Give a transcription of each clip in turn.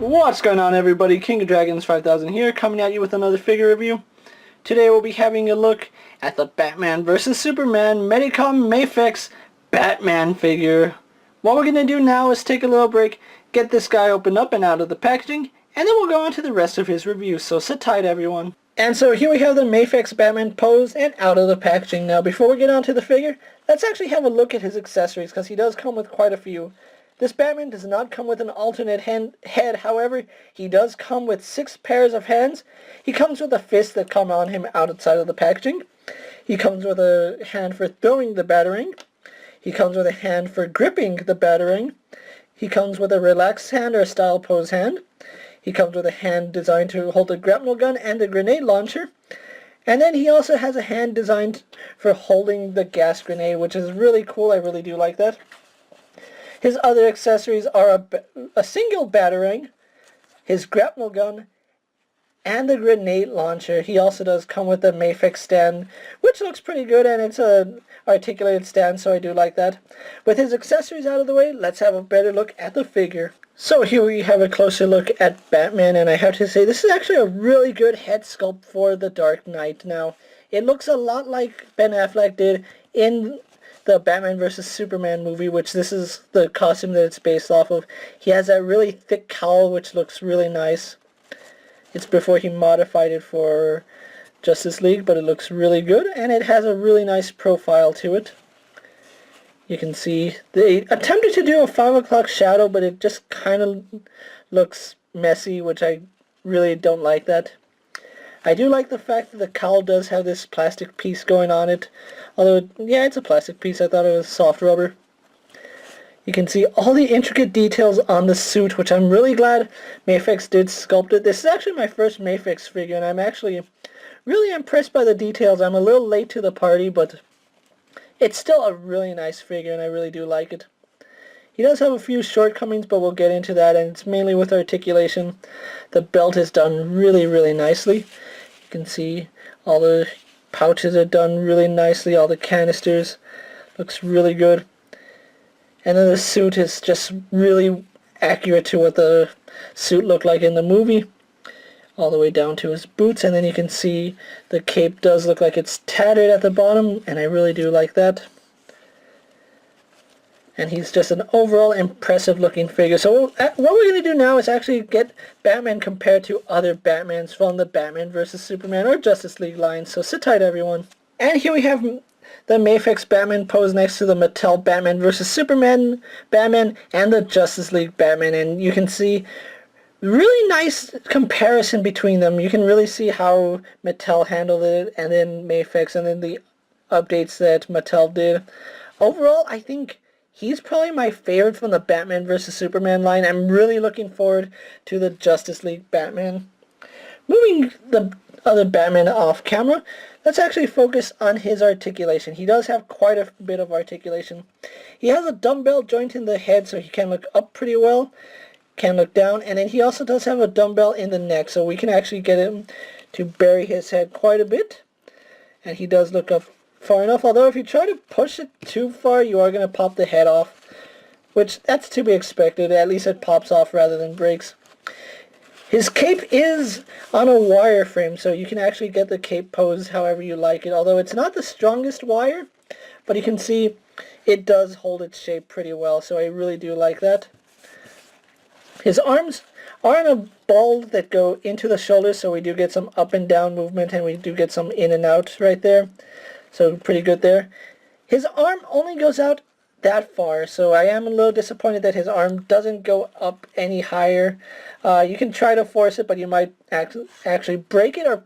What's going on, everybody? King of Dragons 5000 here, coming at you with another figure review. Today we'll be having a look at the Batman vs Superman Medicom Mafex Batman figure. What we're going to do now is take a little break, get this guy opened up and out of the packaging, and then we'll go on to the rest of his review, so sit tight, everyone. And so here we have the Mafex Batman posed and out of the packaging. Now before we get on to the figure, let's actually have a look at his accessories, because he does come with quite a few. This Batman does not come with an alternate head, however, he does come with 6 pairs of hands. He comes with a fist that come on him outside of the packaging. He comes with a hand for throwing the batarang. He comes with a hand for gripping the batarang. He comes with a relaxed hand or a style pose hand. He comes with a hand designed to hold a grapnel gun and a grenade launcher. And then he also has a hand designed for holding the gas grenade, which is really cool. I really do like that. His other accessories are a single batarang, his grapnel gun, and the grenade launcher. He also does come with a Mafex stand, which looks pretty good, and it's an articulated stand, so I do like that. With his accessories out of the way, let's have a better look at the figure. So here we have a closer look at Batman, and I have to say this is actually a really good head sculpt for the Dark Knight. Now, it looks a lot like Ben Affleck did in the Batman vs Superman movie, which this is the costume that it's based off of. He has that really thick cowl, which looks really nice. It's before he modified it for Justice League, but it looks really good, and it has a really nice profile to it. You can see they attempted to do a 5 o'clock shadow, but it just kind of looks messy, which I really don't like that. I do like the fact that the cowl does have this plastic piece going on it. Although, yeah, it's a plastic piece. I thought it was soft rubber. You can see all the intricate details on the suit, which I'm really glad Mafex did sculpt it. This is actually my first Mafex figure, and I'm actually really impressed by the details. I'm a little late to the party, but it's still a really nice figure, and I really do like it. He does have a few shortcomings, but we'll get into that, and it's mainly with articulation. The belt is done really, really nicely. You can see all the pouches are done really nicely, all the canisters. Looks really good. And then the suit is just really accurate to what the suit looked like in the movie. All the way down to his boots, and then you can see the cape does look like it's tattered at the bottom, and I really do like that. And he's just an overall impressive looking figure. So what we're going to do now is actually get Batman compared to other Batmans from the Batman vs Superman or Justice League line. So sit tight, everyone. And here we have the Mafex Batman posed next to the Mattel Batman vs Superman Batman and the Justice League Batman. And you can see really nice comparison between them. You can really see how Mattel handled it, and then Mafex, and then the updates that Mattel did. Overall, I think he's probably my favorite from the Batman vs Superman line. I'm really looking forward to the Justice League Batman. Moving the other Batman off camera, let's actually focus on his articulation. He does have quite a bit of articulation. He has a dumbbell joint in the head, so he can look up pretty well, can look down, and then he also does have a dumbbell in the neck, so we can actually get him to bury his head quite a bit. And he does look up far enough, although if you try to push it too far, you are going to pop the head off, which that's to be expected. At least it pops off rather than breaks. His cape is on a wire frame, so you can actually get the cape posed however you like it, although it's not the strongest wire, but you can see it does hold its shape pretty well, so I really do like that. His arms are in a ball that go into the shoulders, so we do get some up and down movement, and we do get some in and out right there. So pretty good there. His arm only goes out that far, so I am a little disappointed that his arm doesn't go up any higher. You can try to force it, but you might actually break it or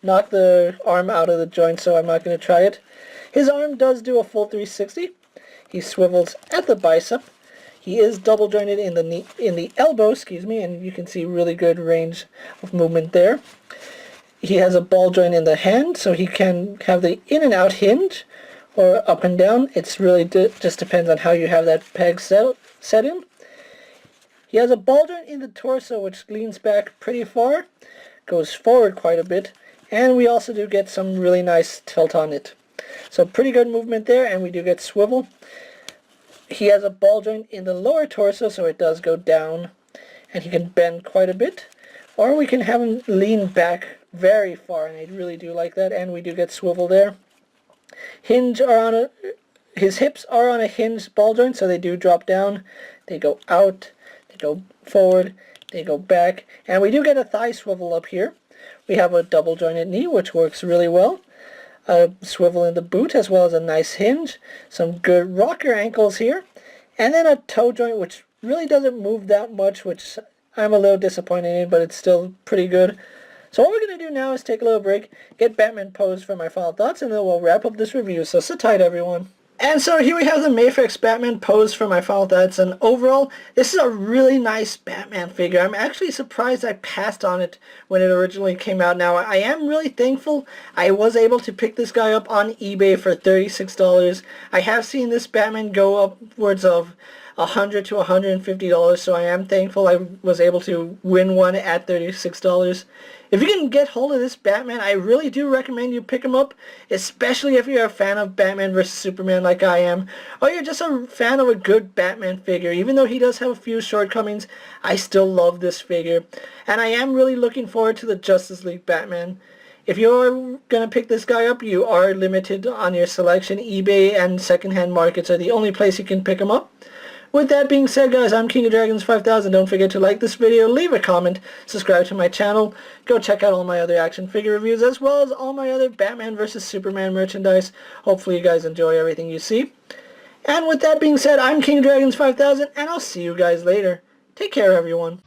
knock the arm out of the joint, so I'm not going to try it. His arm does do a full 360. He swivels at the bicep. He is double jointed in the knee, in the elbow, and you can see really good range of movement there. He has a ball joint in the hand, so he can have the in and out hinge, or up and down. It's really just depends on how you have that peg set in. He has a ball joint in the torso, which leans back pretty far, goes forward quite a bit, and we also do get some really nice tilt on it. So pretty good movement there, and we do get swivel. He has a ball joint in the lower torso, so it does go down, and he can bend quite a bit. Or we can have him lean back very far, and I really do like that, and we do get swivel there. His hips are on a hinged ball joint, so they do drop down. They go out, they go forward, they go back, and we do get a thigh swivel up here. We have a double jointed knee, which works really well. A swivel in the boot, as well as a nice hinge. Some good rocker ankles here. And then a toe joint, which really doesn't move that much, which I'm a little disappointed in, but it's still pretty good. So what we're going to do now is take a little break, get Batman posed for my final thoughts, and then we'll wrap up this review. So sit tight, everyone. And so here we have the Mafex Batman posed for my final thoughts, and overall, this is a really nice Batman figure. I'm actually surprised I passed on it when it originally came out. Now, I am really thankful I was able to pick this guy up on eBay for $36. I have seen this Batman go upwards of $100 to $150, so I am thankful I was able to win one at $36. If you can get hold of this Batman, I really do recommend you pick him up, especially if you're a fan of Batman vs. Superman like I am, or you're just a fan of a good Batman figure. Even though he does have a few shortcomings, I still love this figure, and I am really looking forward to the Justice League Batman. If you're going to pick this guy up, you are limited on your selection. eBay and secondhand markets are the only place you can pick him up. With that being said, guys, I'm KingofDragons 5000. Don't forget to like this video, leave a comment, subscribe to my channel, go check out all my other action figure reviews, as well as all my other Batman vs. Superman merchandise. Hopefully you guys enjoy everything you see. And with that being said, I'm KingofDragons 5000, and I'll see you guys later. Take care, everyone.